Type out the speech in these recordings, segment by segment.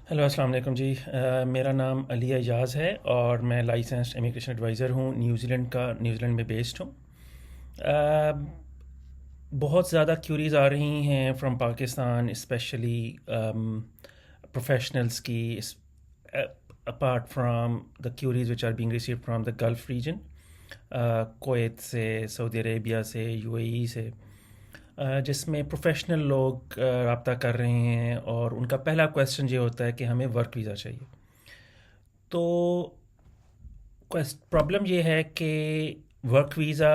Hello अस्सलाम वालेकुम जी। मेरा नाम अली एजाज़ है और मैं लाइसेंस्ड इमिग्रेशन एडवाइज़र हूँ। न्यूजीलैंड में बेस्ड हूँ। अ, बहुत ज़्यादा क्यूरीज आ रही हैं फ्रॉम पाकिस्तान, स्पेशली प्रोफेशनल्स की, apart from the queries which are being received from the gulf region, Kuwait से, सऊदी अरेबिया से, यूएई से, जिसमें प्रोफेशनल लोग रब्ता कर रहे हैं और उनका पहला क्वेश्चन ये होता है कि हमें वर्क वीज़ा चाहिए। तो प्रॉब्लम ये है कि वर्क वीज़ा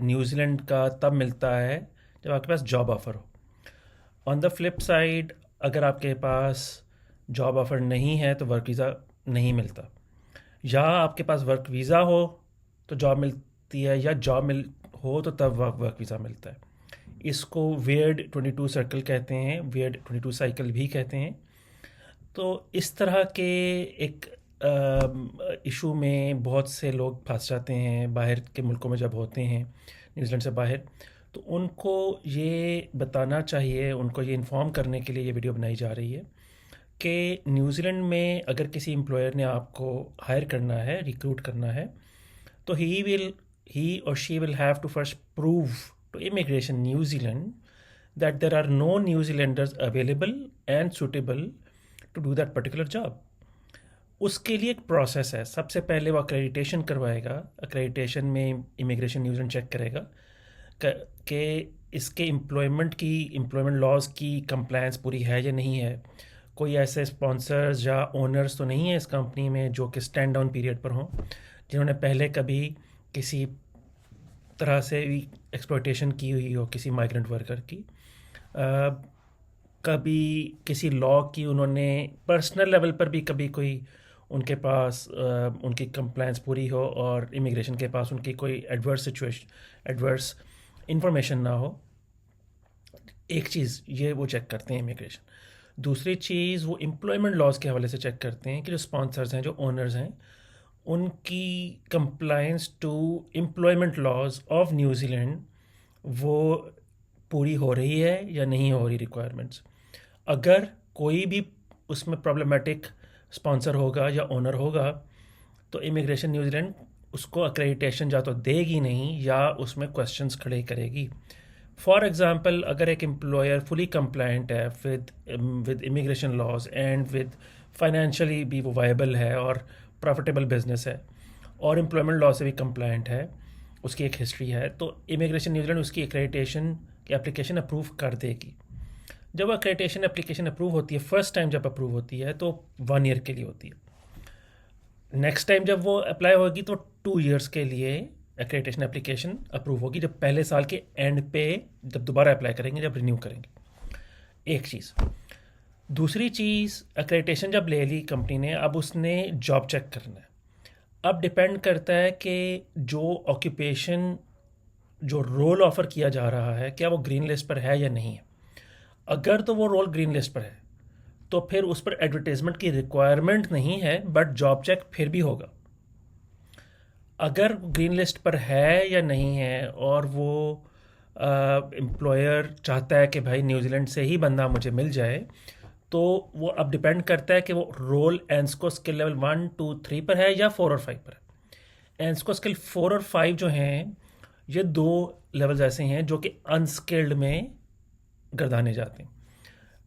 न्यूजीलैंड का तब मिलता है जब आपके पास जॉब ऑफ़र हो। ऑन द फ्लिप साइड, अगर आपके पास जॉब ऑफ़र नहीं है तो वर्क वीज़ा नहीं मिलता। या आपके पास वर्क वीज़ा हो तो जॉब मिलती है, या जॉब मिल हो तो तब वर्क वीज़ा मिलता है। इसको वियर्ड 22 सर्कल कहते हैं, वियर्ड 22 साइकिल भी कहते हैं। तो इस तरह के एक इशू में बहुत से लोग फंस जाते हैं बाहर के मुल्कों में जब होते हैं, न्यूजीलैंड से बाहर। तो उनको ये बताना चाहिए, उनको ये इन्फॉर्म करने के लिए ये वीडियो बनाई जा रही है कि न्यूजीलैंड में अगर किसी एम्प्लॉयर ने आपको हायर करना है, रिक्रूट करना है, तो ही और she will have to first prove to immigration New Zealand that there are no New Zealanders available and suitable to do that particular job. उसके लिए एक प्रोसेस है। सबसे पहले वो अक्रेडिटेशन करवाएगा। अक्रेडिटेशन में इमिग्रेशन न्यूजीलैंड चेक करेगा कि इसके एम्प्लॉयमेंट लॉज की कंप्लायंस पूरी है या नहीं है। कोई ऐसे स्पॉन्सर्स या ओनर्स तो नहीं है इस कंपनी में जो कि स्टैंड डाउन पीरियड पर हों, जिन्होंने पहले कभी किसी तरह से भी एक्सप्लॉयटेशन की हुई हो किसी माइग्रेंट वर्कर की। कभी किसी लॉ की उन्होंने पर्सनल लेवल पर भी कभी कोई उनके पास उनकी कंप्लायंस पूरी हो और इमिग्रेशन के पास उनकी कोई एडवर्स इंफॉर्मेशन ना हो। एक चीज़ ये वो चेक करते हैं इमिग्रेशन। दूसरी चीज़ वो एम्प्लॉयमेंट लॉज के हवाले से चेक करते हैं कि जो स्पॉन्सर्स हैं, जो ओनर्स हैं, उनकी compliance to employment laws of New Zealand वो पूरी हो रही है या नहीं हो रही रिक्वायरमेंट्स। अगर कोई भी उसमें प्रॉब्लमेटिक स्पॉन्सर होगा या ओनर होगा तो इमिग्रेशन न्यूजीलैंड उसको अक्रेडिटेशन या तो देगी नहीं या उसमें क्वेश्चंस खड़े करेगी। फॉर एग्ज़ाम्पल, अगर एक एम्प्लॉयर फुली कंप्लायंट है with immigration laws and with financially भी वो वायबल है और प्रॉफिटेबल बिजनेस है और एम्प्लॉयमेंट लॉ से भी कंप्लायंट है, उसकी एक हिस्ट्री है, तो इमिग्रेशन न्यूजीलैंड उसकी एक्रेडिटेशन की एप्लीकेशन अप्रूव कर देगी। जब एक्रेडिटेशन एप्लीकेशन अप्रूव होती है, फर्स्ट टाइम जब अप्रूव होती है तो 1 ईयर के लिए होती है। नेक्स्ट टाइम जब वो अप्लाई होगी तो 2 ईयर्स के लिए एक्रेडिटेशन एप्लीकेशन अप्रूव होगी, जब पहले साल के एंड पे जब दोबारा अप्लाई करेंगे, जब रिन्यू करेंगे। एक चीज़। दूसरी चीज़, एक्रेडिटेशन जब ले ली कंपनी ने, अब उसने जॉब चेक करना है। अब डिपेंड करता है कि जो ऑक्यूपेशन, जो रोल ऑफ़र किया जा रहा है, क्या वो ग्रीन लिस्ट पर है या नहीं है। अगर तो वो रोल ग्रीन लिस्ट पर है तो फिर उस पर एडवर्टाइजमेंट की रिक्वायरमेंट नहीं है, बट जॉब चेक फिर भी होगा। अगर ग्रीन लिस्ट पर है या नहीं है और वो एम्प्लॉयर चाहता है कि भाई न्यूजीलैंड से ही बंदा मुझे मिल जाए, तो वो अब डिपेंड करता है कि वो रोल एंस्को स्किल लेवल 1, 2, 3 पर है या 4 और 5 पर है। एंस्को स्किल 4 और 5 जो हैं, ये दो लेवल्स ऐसे हैं जो कि अनस्किल्ड में गर्दाने जाते हैं,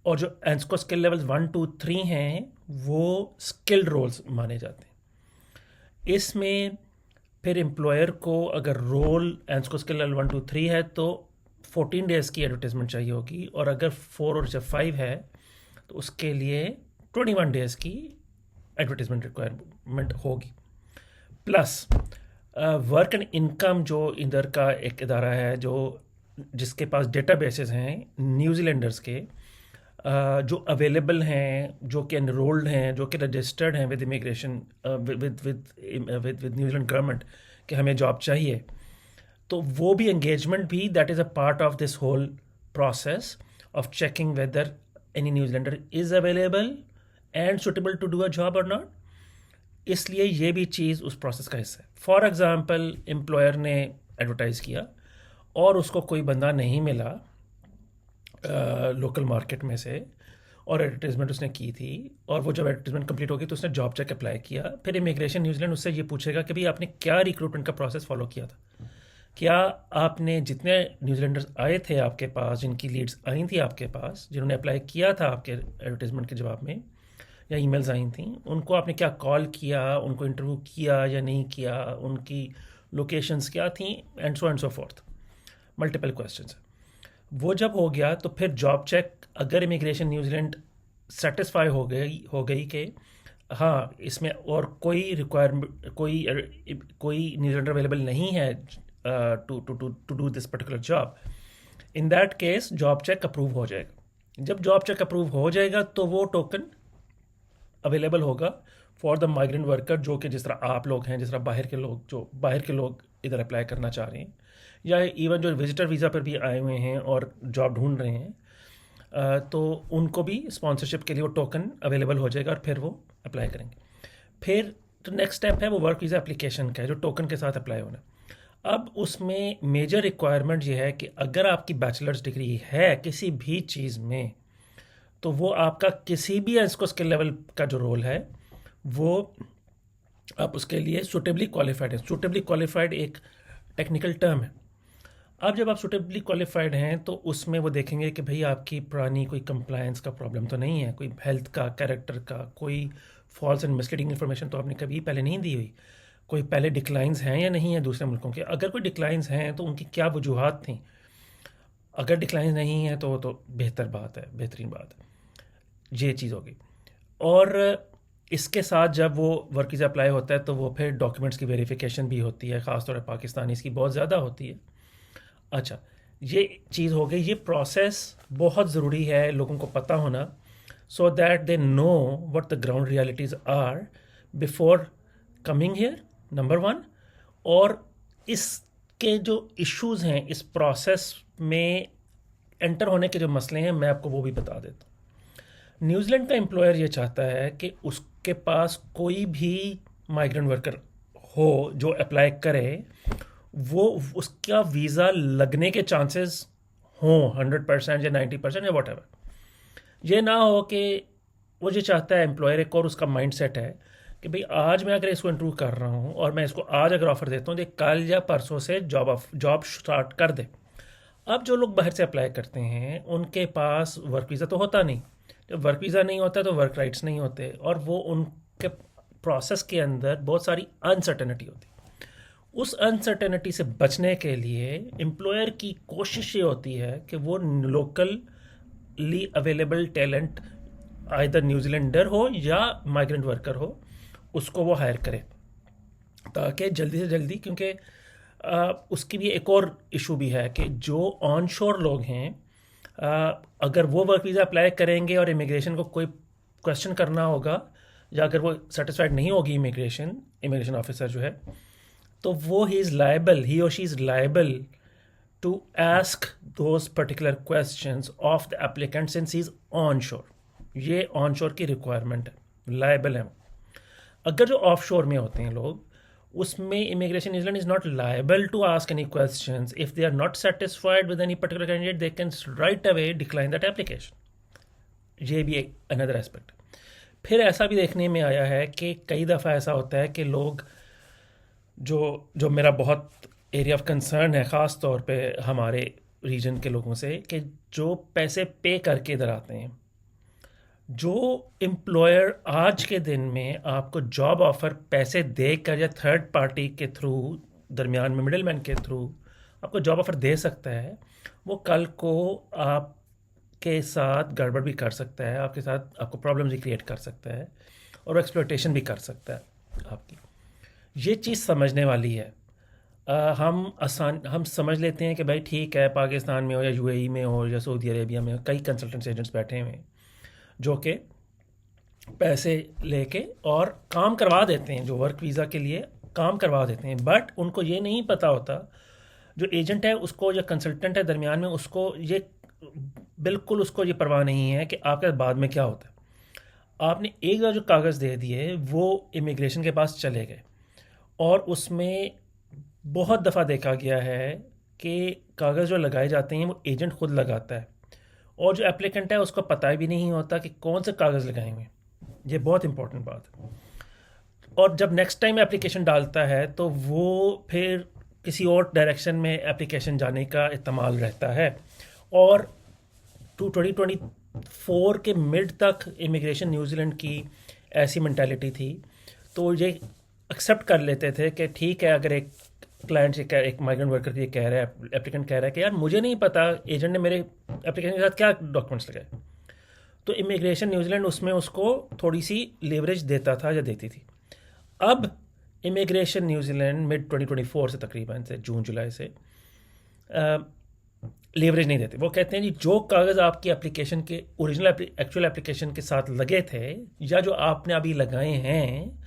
और जो एंस्को स्किल लेवल्स 1, 2, 3 हैं वो स्किल्ड रोल्स माने जाते हैं। इसमें फिर एम्प्लॉयर को अगर रोल एंस्को स्किल लेवल 1, 2, 3 है तो 14 डेज़ की एडवर्टाइजमेंट चाहिए होगी, और अगर 4 और 5 है तो उसके लिए 21 डेज़ की एडवर्टाइजमेंट रिक्वायरमेंट होगी। प्लस वर्क एंड इनकम, जो इधर का एक इदारा है जो जिसके पास डेटाबेसेस हैं न्यूजीलैंडर्स के, जो अवेलेबल हैं, जो कि एनरोल्ड हैं, जो कि रजिस्टर्ड हैं with immigration, with with New Zealand government कि हमें जॉब चाहिए, तो वो भी एंगेजमेंट भी that is a part of this whole process of checking whether any New Zealander is available and suitable to do a job और नॉट। इसलिए ये भी चीज़ उस प्रोसेस का हिस्सा है। फॉर एग्ज़ाम्पल, एम्प्लॉयर ने एडवर्टाइज़ किया और उसको कोई बंदा नहीं मिला लोकल मार्केट में से, और एडवर्टीजमेंट उसने की थी, और वो जब एडवर्टीजमेंट कंप्लीट होगी तो उसने जॉब चेक अप्लाई किया। फिर इमिग्रेशन न्यूजीलैंड उससे ये पूछेगा कि भाई आपने क्या रिक्रूटमेंट का प्रोसेस फॉलो किया था, क्या आपने जितने न्यूजीलैंडर्स आए थे आपके पास, जिनकी लीड्स आई थी आपके पास, जिन्होंने अप्लाई किया था आपके एडवर्टीजमेंट के जवाब में या ईमेल्स आई थी, उनको आपने क्या कॉल किया, उनको इंटरव्यू किया या नहीं किया, उनकी लोकेशंस क्या थी, and so fourth, multiple questions. वो जब हो गया तो फिर जॉब चेक, अगर इमिग्रेशन न्यूजीलैंड सेटिस्फाई हो गई कि हाँ इसमें और कोई रिक्वायरमेंट, कोई न्यूजीलैंडर अवेलेबल नहीं है to do this particular job, in that case job check approve हो जाएगा। जब जॉब चेक अप्रूव हो जाएगा तो वो टोकन अवेलेबल होगा फॉर द माइग्रेंट वर्कर, जो कि जिस तरह आप लोग हैं, जिस तरह बाहर के लोग इधर अप्लाई करना चाह रहे हैं, या इवन जो विजिटर वीज़ा पर भी आए हुए हैं और जॉब ढूंढ रहे हैं, तो उनको भी स्पॉन्सरशिप के लिए वो टोकन अवेलेबल हो जाएगा और फिर वो अप्लाई करेंगे। फिर तो नेक्स्ट स्टेप है वो वर्क वीज़ा एप्लीकेशन का है, जो टोकन के साथ अप्लाई होना। अब उसमें मेजर रिक्वायरमेंट ये है कि अगर आपकी बैचलर्स डिग्री है किसी भी चीज़ में, तो वो आपका किसी भी इसको स्किल लेवल का जो रोल है वो आप उसके लिए सुटेबली क्वालिफाइड है। सुटेबली क्वालिफाइड एक टेक्निकल टर्म है। अब जब आप सुटेबली क्वालिफाइड हैं तो उसमें वो देखेंगे कि भाई आपकी पुरानी कोई कंप्लायंस का प्रॉब्लम तो नहीं है, कोई हेल्थ का, कैरेक्टर का, कोई फॉल्स एंड मिसलीडिंग इन्फॉर्मेशन तो आपने कभी पहले नहीं दी हुई, कोई पहले डिक्लाइंस हैं या नहीं है दूसरे मुल्कों के, अगर कोई डिक्लाइंस हैं तो उनकी क्या वजूहत थी, अगर डिक्लाइंस नहीं है तो बेहतर बात है, बेहतरीन बात है, ये चीज़ होगी। और इसके साथ जब वो वर्क वीज़ा अप्लाई होता है तो वो फिर डॉक्यूमेंट्स की वेरिफिकेशन भी होती है, ख़ासतौर पर पाकिस्तानी इसकी बहुत ज़्यादा होती है। अच्छा, ये चीज़ हो गई, ये प्रोसेस बहुत ज़रूरी है लोगों को पता होना, so that they know what the ground realities are before coming here, number one. और इसके जो इश्यूज़ हैं इस प्रोसेस में एंटर होने के जो मसले हैं, मैं आपको वो भी बता देता हूँ। न्यूजीलैंड का एम्प्लॉयर ये चाहता है कि उसके पास कोई भी माइग्रेंट वर्कर हो जो अप्लाई करे, वो उसका वीज़ा लगने के चांसेस हों 100% या 90% या वट एवर। ये ना हो कि वो ये चाहता है एम्प्लॉयर, एक और उसका माइंड सेट है कि भाई आज मैं अगर इसको इंटरव्यू कर रहा हूँ और मैं इसको आज अगर ऑफर देता हूँ तो कल या परसों से जॉब स्टार्ट कर दे। अब जो लोग बाहर से अप्लाई करते हैं उनके पास वर्क वीज़ा तो होता नहीं, जब वर्क वीज़ा नहीं होता तो वर्क राइट्स नहीं होते, और वो उनके प्रोसेस के अंदर बहुत सारी अनसर्टेनिटी होती है। उस अनसर्टेनिटी से बचने के लिए एम्प्लॉयर की कोशिश ये होती है कि वो locally available talent, either New Zealander हो या माइग्रेंट वर्कर हो, उसको वो हायर करे, ताकि जल्दी से जल्दी, क्योंकि उसकी भी एक और इशू भी है कि जो ऑन शोर लोग हैं, अगर वो वर्क वीज़ा अप्लाई करेंगे और इमिग्रेशन को कोई क्वेश्चन करना होगा, या अगर वो सेटिस्फाइड नहीं होगी इमिग्रेशन ऑफिसर जो है, तो वो ही और she is liable to ask those particular questions of the applicant since he is on shore. ये ऑन शोर की रिक्वायरमेंट है, लाइबल है। अगर जो ऑफ शोर में होते हैं लोग, उसमें immigration New Zealand is not liable to ask any questions. If they are not satisfied with any particular candidate, they can right away decline that application. ये भी एक अनदर एस्पेक्ट। फिर ऐसा भी देखने में आया है कि कई दफ़ा ऐसा होता है कि लोग जो मेरा बहुत एरिया ऑफ कंसर्न है, ख़ास तौर पे हमारे रीजन के लोगों से, कि जो पैसे पे करके इधर आते हैं, जो एम्प्लॉयर आज के दिन में आपको जॉब ऑफ़र पैसे देकर या थर्ड पार्टी के थ्रू, दरमियान में मिडिल मैन के थ्रू आपको जॉब ऑफ़र दे सकता है, वो कल को आपके साथ गड़बड़ भी कर सकता है, आपके साथ आपको प्रॉब्लम्स भी क्रिएट कर सकता है, और एक्सप्लॉयटेशन भी कर सकता है आपकी। ये चीज़ समझने वाली है। हम समझ लेते हैं कि भाई ठीक है, पाकिस्तान में हो या यूएई में हो या सऊदी अरेबिया में हो, कई कंसल्टेंसी एजेंट्स बैठे हुए हैं जो कि पैसे लेके और काम करवा देते हैं, जो वर्क वीज़ा के लिए काम करवा देते हैं, बट उनको ये नहीं पता होता, जो एजेंट है उसको या कंसल्टेंट है दरमियान में, उसको ये बिल्कुल उसको ये परवाह नहीं है कि आपके बाद में क्या होता है। आपने एक बार जो कागज़ दे दिए वो इमिग्रेशन के पास चले गए, और उसमें बहुत दफ़ा देखा गया है कि कागज़ जो लगाए जाते हैं वो एजेंट खुद लगाता है, और जो एप्लीकेंट है उसको पता भी नहीं होता कि कौन से कागज़ लगाएंगे। ये बहुत इंपॉर्टेंट बात है। और जब नेक्स्ट टाइम एप्लीकेशन डालता है तो वो फिर किसी और डायरेक्शन में एप्लीकेशन जाने का इस्तेमाल रहता है। और 2024 के मिड तक इमिग्रेशन न्यूजीलैंड की ऐसी मेंटालिटी थी, तो ये एक्सेप्ट कर लेते थे कि ठीक है, अगर एक क्लाइंट से एक माइग्रेंट वर्कर ये कह रहा है, एप्लीकेंट कह रहा है कि यार मुझे नहीं पता एजेंट ने मेरे एप्लीकेशन के साथ क्या डॉक्यूमेंट्स लगाए, तो इमिग्रेशन न्यूजीलैंड उसमें उसको थोड़ी सी लेवरेज देता था या देती थी। अब इमिग्रेशन न्यूजीलैंड मिड 2024 से तकरीबन से जून जुलाई से लेवरेज नहीं देते। वो कहते हैं जी जो कागज़ आपकी एप्लीकेशन के ओरिजिनल एक्चुअल एप्लीकेशन के साथ लगे थे या जो आपने अभी लगाए हैं,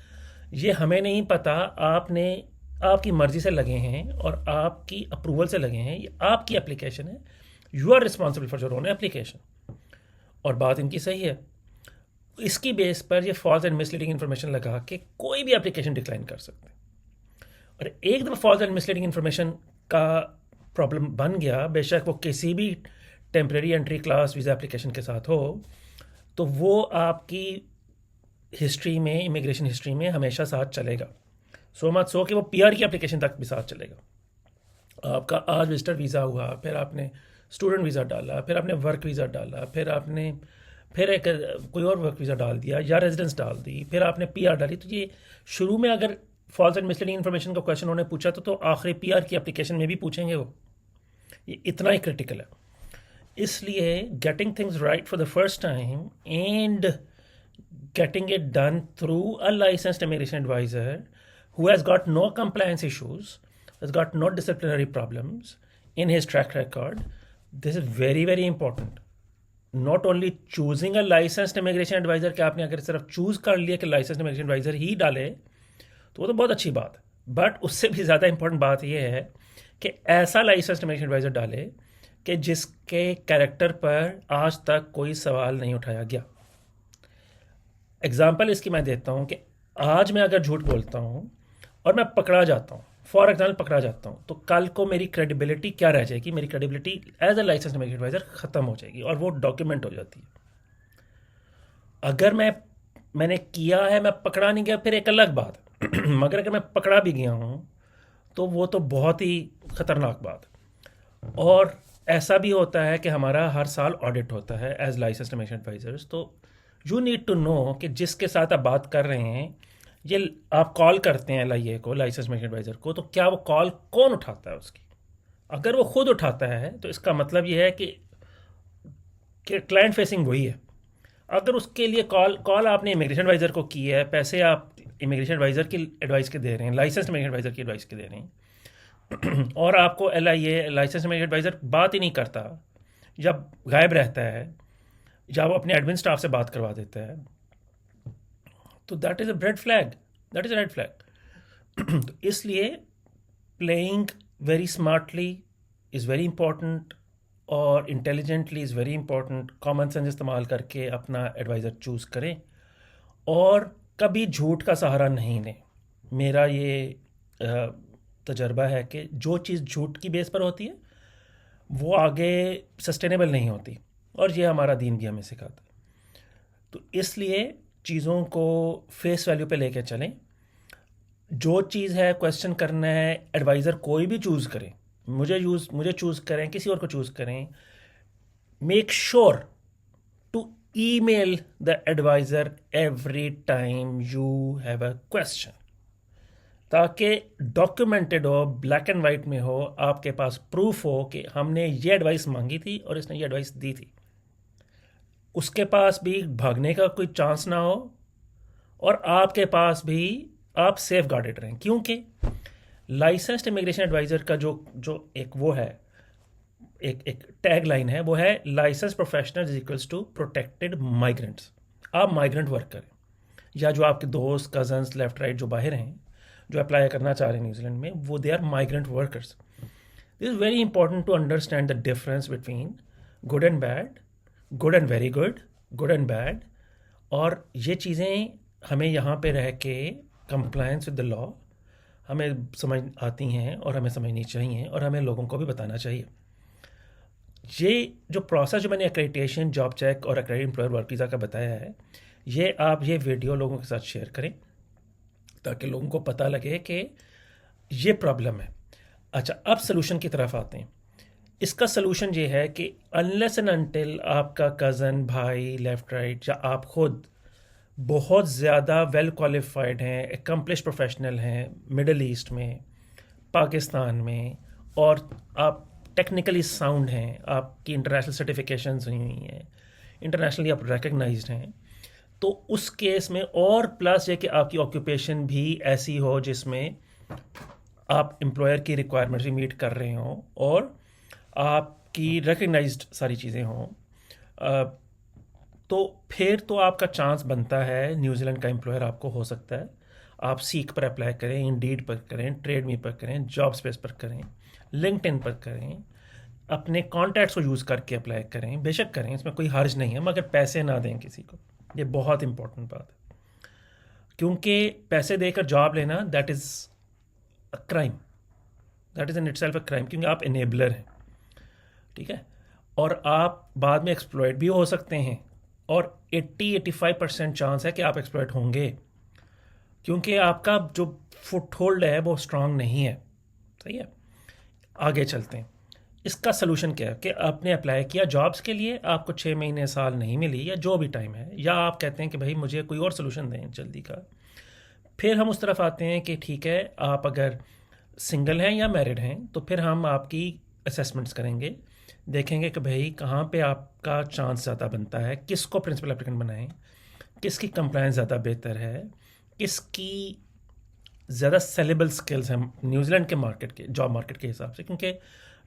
ये हमें नहीं पता, आपने आपकी मर्ज़ी से लगे हैं और आपकी अप्रूवल से लगे हैं, ये आपकी एप्लीकेशन है, you are responsible for your own application. और बात इनकी सही है। इसकी बेस पर ये फॉल्स एंड मिसलीडिंग इन्फॉर्मेशन लगा के कोई भी एप्लीकेशन डिक्लाइन कर सकते हैं। और एक दफ़ा फॉल्स एंड मिसलीडिंग इन्फॉर्मेशन का प्रॉब्लम बन गया, बेशक वो किसी भी temporary entry class visa application के साथ हो, तो वो आपकी हिस्ट्री में, इमिग्रेशन हिस्ट्री में हमेशा साथ चलेगा। सो मच सो कि वो पीआर की एप्लीकेशन तक भी साथ चलेगा। आपका आज विजिटर वीज़ा हुआ, फिर आपने स्टूडेंट वीज़ा डाला, फिर आपने वर्क वीज़ा डाला, फिर एक कोई और वर्क वीज़ा डाल दिया या रेजिडेंस डाल दी, फिर आपने पीआर डाली, तो ये शुरू में अगर फॉल्स एंड मिसलीडिंग इन्फॉर्मेशन का क्वेश्चन उन्होंने पूछा तो आखिरी पीआर की एप्लीकेशन में भी पूछेंगे वो। ये इतना ही क्रिटिकल है। इसलिए getting things right for the first time and getting it done through a licensed immigration advisor who has got no compliance issues, has got no disciplinary problems in his track record. This is very, very important. Not only choosing a licensed immigration advisor कि आपने अगर सिर्फ choose कर लिया कि licensed immigration advisor ही डाले तो वो तो बहुत अच्छी बात है, बट उससे भी ज़्यादा इंपॉर्टेंट बात यह है कि ऐसा licensed immigration advisor डाले कि जिसके कैरेक्टर पर आज तक कोई सवाल नहीं उठाया गया। एग्जाम्पल इसकी मैं देता हूँ कि आज मैं अगर झूठ बोलता हूँ और मैं पकड़ा जाता हूँ, फॉर एग्जाम्पल पकड़ा जाता हूँ, तो कल को मेरी क्रेडिबिलिटी क्या रह जाएगी? मेरी credibility as a license immigration adviser ख़त्म हो जाएगी और वो डॉक्यूमेंट हो जाती है। अगर मैंने किया है, मैं पकड़ा नहीं गया, फिर एक अलग बात मगर अगर मैं पकड़ा भी गया हूँ तो वो तो बहुत ही ख़तरनाक बात। और ऐसा भी होता है कि हमारा हर साल ऑडिट होता है एज लाइसेंस इमिग्रेशन एडवाइजर्स, तो यू नीड टू नो कि जिसके साथ आप बात कर रहे हैं, ये आप कॉल करते हैं LIA को, लाइसेंस इमिग्रेशन एडवाइज़र को, तो क्या वो कॉल कौन उठाता है उसकी? अगर वो खुद उठाता है तो इसका मतलब ये है कि क्लाइंट फेसिंग वही है। अगर उसके लिए कॉल आपने इमिग्रेशन एडवाइज़र को की है, पैसे आप इमिग्रेशन एडवाइज़र की एडवाइस के दे रहे हैं, लाइसेंस इमिग्रेशन एडवाइज़र की एडवाइस के दे रहे हैं और आपको LIA लाइसेंस इमिग्रेशन एडवाइज़र बात ही नहीं करता, जब गायब रहता है या वो अपने एडमिन स्टाफ से बात करवा देता है, तो that is a red flag, that is a red flag. तो इसलिए playing very smartly is very important और intelligently is very important. Common sense इस्तेमाल करके अपना एडवाइज़र चूज़ करें और कभी झूठ का सहारा नहीं लें। मेरा ये तजर्बा है कि जो चीज़ झूठ की बेस पर होती है वो आगे सस्टेनेबल नहीं होती, और ये हमारा दीन भी हमें सिखाता है। तो इसलिए चीज़ों को फेस वैल्यू पे लेके चलें। जो चीज़ है क्वेश्चन करना है, एडवाइज़र कोई भी चूज़ करें, मुझे चूज़ करें, किसी और को चूज़ करें, make sure to email the adviser every time you have a question, ताकि डॉक्यूमेंटेड हो, ब्लैक एंड वाइट में हो, आपके पास प्रूफ हो कि हमने ये एडवाइस मांगी थी और इसने ये एडवाइस दी थी। उसके पास भी भागने का कोई चांस ना हो और आपके पास भी आप सेफ गार्डेड रहें, क्योंकि लाइसेंस्ड इमिग्रेशन एडवाइज़र का जो एक वो है, एक टैग लाइन है, वो है license professional is equals to protected migrants. आप माइग्रेंट वर्कर हैं या जो आपके दोस्त, कजन्स, लेफ्ट राइट जो बाहर हैं, जो अप्लाई करना चाह रहे हैं न्यूजीलैंड में, वो they are migrant workers. This is very important to understand the difference between good and bad, good and very good, good and bad. और ये चीज़ें हमें यहाँ पे रह के कंप्लायंस विद द लॉ हमें समझ आती हैं और हमें समझनी चाहिए और हमें लोगों को भी बताना चाहिए। ये जो प्रोसेस जो मैंने एक्रेडिटेशन, जॉब चेक और एक्रेडिटेड एम्प्लॉयर वर्क वीज़ा का बताया है, ये आप ये वीडियो लोगों के साथ शेयर करें ताकि लोगों को पता लगे कि ये प्रॉब्लम है। अच्छा, अब सोल्यूशन की तरफ आते हैं। इसका सोल्यूशन ये है कि अनलेस एंड अनटिल आपका कज़न, भाई, लेफ़्ट राइट या आप खुद बहुत ज़्यादा वेल क्वालिफाइड हैं, एकम्प्लिश प्रोफेशनल हैं मिडल ईस्ट में, पाकिस्तान में, और आप टेक्निकली साउंड हैं, आपकी इंटरनेशनल सर्टिफिकेशंस हुई हुई हैं, इंटरनेशनली आप रिकग्नाइज्ड हैं, तो उस केस में, और प्लस ये कि आपकी ऑक्यूपेशन भी ऐसी हो जिसमें आप एम्प्लॉयर की रिक्वायरमेंट्स भी मीट कर रहे हों और आपकी रिकग्नाइज्ड सारी चीज़ें हों, तो फिर तो आपका चांस बनता है, न्यूजीलैंड का एम्प्लॉयर आपको हो सकता है। आप सीक पर अप्लाई करें, इंडीड पर करें, ट्रेडमी पर करें, जॉब स्पेस पर करें, लिंक्डइन पर करें, अपने कॉन्टैक्ट्स को यूज़ करके अप्लाई करें, बेशक करें, इसमें कोई हर्ज नहीं है, मगर पैसे ना दें किसी को। ये बहुत इंपॉर्टेंट बात है, क्योंकि पैसे देकर जॉब लेना that is a crime, that is in itself a crime, क्योंकि आप इनेबलर हैं, ठीक है, और आप बाद में एक्सप्लॉयट भी हो सकते हैं, और 80-85% चांस है कि आप एक्सप्लॉयट होंगे, क्योंकि आपका जो फुट होल्ड है वो स्ट्रांग नहीं है। सही है, आगे चलते हैं। इसका सलूशन क्या है कि आपने अप्लाई किया जॉब्स के लिए, आपको 6 महीने, साल नहीं मिली, या जो भी टाइम है, या आप कहते हैं कि भाई मुझे कोई और सलूशन दें जल्दी का। फिर हम उस तरफ आते हैं कि ठीक है, आप अगर सिंगल हैं या मैरिड हैं, तो फिर हम आपकी असेसमेंट्स करेंगे, देखेंगे कि भाई कहाँ पे आपका चांस ज़्यादा बनता है, किसको प्रिंसिपल एप्लीकेंट बनाएं, किसकी कंप्लायंस ज़्यादा बेहतर है, किसकी ज़्यादा सेलेबल स्किल्स हैं न्यूजीलैंड के मार्केट के, जॉब मार्केट के हिसाब से, क्योंकि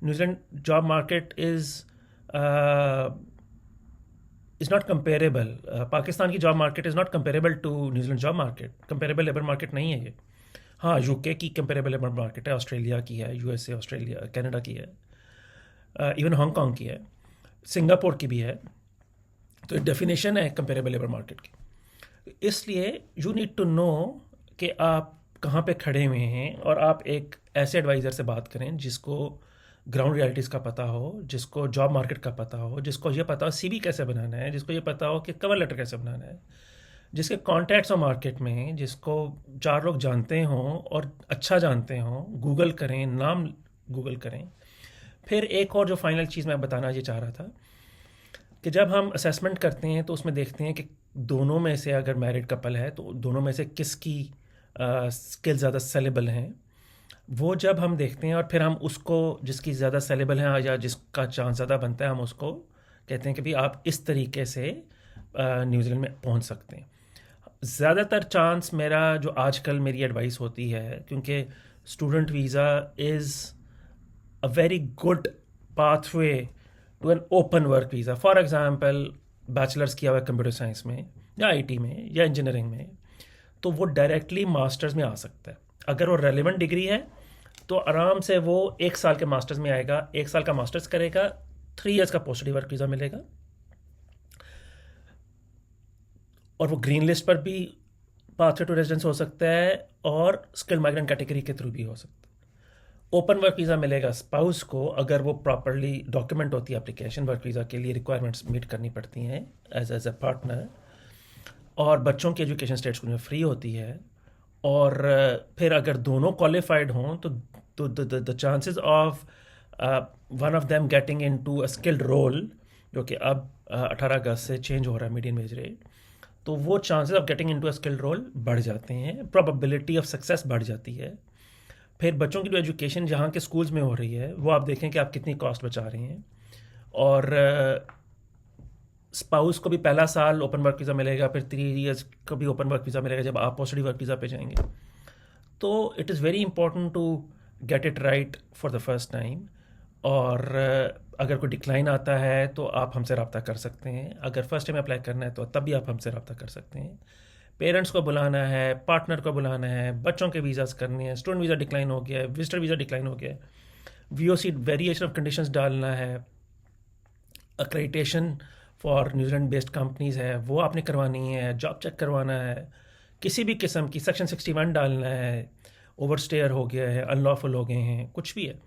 New Zealand job market is not comparable. Pakistan की job market is not comparable to New Zealand job market, comparable labour market नहीं है ये। हाँ, यूके की कंपेरेबल लेबर मार्केट है, ऑस्ट्रेलिया की है, यूएसए, ऑस्ट्रेलिया, कनाडा की है, इवन हांगकॉन्ग की है, सिंगापुर की भी है, तो डेफिनेशन है कंपेरेबल लेबर मार्केट की। इसलिए यू नीड टू नो कि आप कहाँ पे खड़े हुए हैं, और आप एक ऐसे एडवाइज़र से बात करें जिसको ग्राउंड रियलिटीज़ का पता हो, जिसको जॉब मार्केट का पता हो, जिसको ये पता हो सीवी कैसे बनाना है, जिसको ये पता हो कि कवर लेटर कैसे बनाना है, जिसके कॉन्टैक्ट्स हो मार्केट में, जिसको 4 लोग जानते हों और अच्छा जानते हों। गूगल करें, नाम गूगल करें। फिर एक और जो फाइनल चीज़ मैं बताना ये चाह रहा था कि जब हम असेसमेंट करते हैं तो उसमें देखते हैं कि दोनों में से, अगर मैरिड कपल है तो दोनों में से किसकी स्किल ज़्यादा सेलेबल हैं, वो जब हम देखते हैं, और फिर हम उसको, जिसकी ज़्यादा सेलेबल है या जिसका चांस ज़्यादा बनता है, हम उसको कहते हैं कि भाई आप इस तरीके से न्यूजीलैंड में पहुंच सकते हैं। ज़्यादातर चांस, मेरा जो आजकल मेरी एडवाइस होती है, क्योंकि student visa is a very good pathway to an open work visa. For example, bachelors किया हुआ है कंप्यूटर साइंस में या आईटी में या इंजीनियरिंग में, तो वो डायरेक्टली मास्टर्स में आ सकता है। अगर वो रेलेवेंट डिग्री है तो आराम से वो 1 साल के मास्टर्स में आएगा, 1 साल का मास्टर्स करेगा, 3 ईयर्स का पोस्ट स्टडी वर्क वीज़ा मिलेगा, और वो ग्रीन लिस्ट पर भी पाथवे टू रेजिडेंस हो सकता है, और स्किल्ड माइग्रेंट कैटेगरी के थ्रू भी हो सकता है। ओपन वर्क वीज़ा मिलेगा स्पाउस को, अगर वो प्रॉपरली डॉक्यूमेंट होती है एप्लीकेशन। वर्क वीज़ा के लिए रिक्वायरमेंट्स मीट करनी पड़ती हैं एज अ पार्टनर, और बच्चों की एजुकेशन स्टेट स्कूल में फ्री होती है। और फिर अगर दोनों क्वालिफाइड हों तो the chances of one of them getting into a skilled role, जो कि अब 18 अगस्त से चेंज हो रहा है मीडियन वेज रेट, तो वो chances of getting into a skilled role बढ़ जाते हैं, प्रोबेबिलिटी ऑफ सक्सेस बढ़ जाती है। फिर बच्चों की जो एजुकेशन जहाँ के स्कूल्स में हो रही है, वो आप देखें कि आप कितनी कॉस्ट बचा रहे हैं। और स्पाउस को भी पहला साल ओपन वर्क वीज़ा मिलेगा, फिर 3 ईयर्स को भी ओपन वर्क वीज़ा मिलेगा जब आप पोस्ट स्टडी वर्क वीज़ा पे जाएंगे। तो it is very important to get it right for the first time. और अगर कोई डिक्लाइन आता है तो आप हमसे रब्ता कर सकते हैं। अगर फर्स्ट टाइम अप्लाई करना है तो तब भी आप हमसे रब्ता कर सकते हैं। पेरेंट्स को बुलाना है, पार्टनर को बुलाना है, बच्चों के वीज़ास करने हैं, स्टूडेंट वीज़ा डिक्लाइन हो गया है, विजिटर वीज़ा डिक्लाइन हो गया है, वीओसी वेरिएशन ऑफ कंडीशंस डालना है, accreditation for New Zealand based companies है वो आपने करवानी है, जॉब चेक करवाना है, किसी भी किस्म की सेक्शन 61 डालना है, ओवरस्टेयर हो गया है, अनलॉफुल हो गए हैं, कुछ भी है,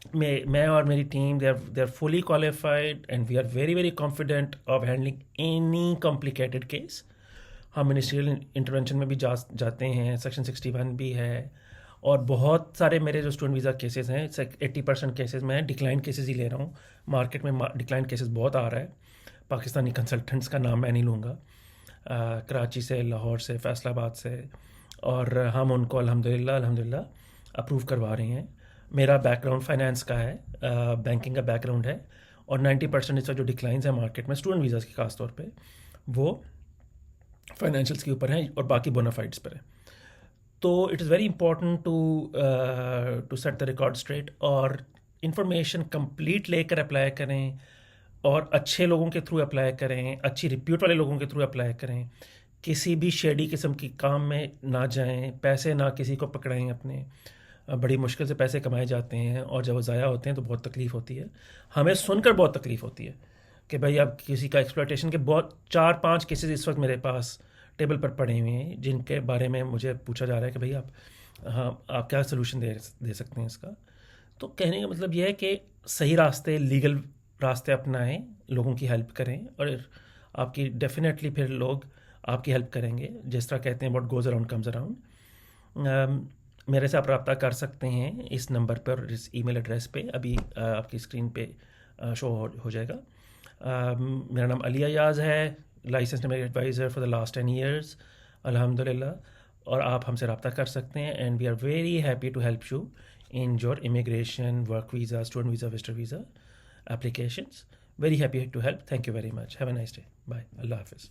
मैं और मेरी team, they are fully qualified and we are very very confident of handling any complicated case. हम मिनिस्ट्रियल इंटरवेंशन में भी जाते हैं, सेक्शन 61 भी है। और बहुत सारे मेरे जो स्टूडेंट वीज़ा केसेस हैं, 80% केसेस मैं डिक्लाइन केसेस ही ले रहा हूँ। मार्केट में डिक्लाइन केसेस बहुत आ रहा है। पाकिस्तानी कंसल्टेंट्स का नाम मैं नहीं लूँगा, कराची से, लाहौर से, फैसलाबाद से, और हम उनको अल्हम्दुलिल्लाह अप्रूव करवा रहे हैं। मेरा बैकग्राउंड फाइनेंस का है, बैंकिंग का बैकग्राउंड है, और 90% इसका जो डिक्लाइंस है मार्केट में स्टूडेंट वीज़ा की खास तौर पे, वो फाइनेंशियल्स के ऊपर हैं और बाकी बोनाफाइड्स पर है। तो it is very important to set the record straight, और इंफॉर्मेशन कंप्लीट लेकर अप्लाई करें, और अच्छे लोगों के थ्रू अप्लाई करें, अच्छी रिप्यूट वाले लोगों के थ्रू अप्लाई करें। किसी भी शेडी किस्म की काम में ना जाएं, पैसे ना किसी को पकड़ाएं अपने। बड़ी मुश्किल से पैसे कमाए जाते हैं, और जब वो ज़ाया होते हैं तो बहुत तकलीफ़ होती है। हमें सुनकर बहुत तकलीफ़ होती है कि भाई अब किसी का एक्सप्लॉयटेशन के बहुत 4-5 केसेस इस वक्त मेरे पास टेबल पर पड़े हुए हैं, जिनके बारे में मुझे पूछा जा रहा है कि भाई आप, हाँ, आप क्या सोल्यूशन दे सकते हैं इसका। तो कहने का मतलब यह है कि सही रास्ते, लीगल रास्ते अपनाएं, लोगों की हेल्प करें, और आपकी डेफिनेटली फिर लोग आपकी हेल्प करेंगे। जिस तरह कहते हैं what goes around comes around. मेरे से आप रब्ता कर सकते हैं इस नंबर पर, इस ईमेल एड्रेस पे, अभी आपकी स्क्रीन पे शो हो जाएगा। मेरा नाम अली अयाज है, लाइसेंस मेरे adviser for the last 10 years अल्हम्दुलिल्लाह। और आप हमसे रब्ता कर सकते हैं, and we are very happy to help you in your immigration, work visa, student visa, visitor visa applications. Very happy to help. Thank you very much. Have a nice day. Bye. Allah Hafiz.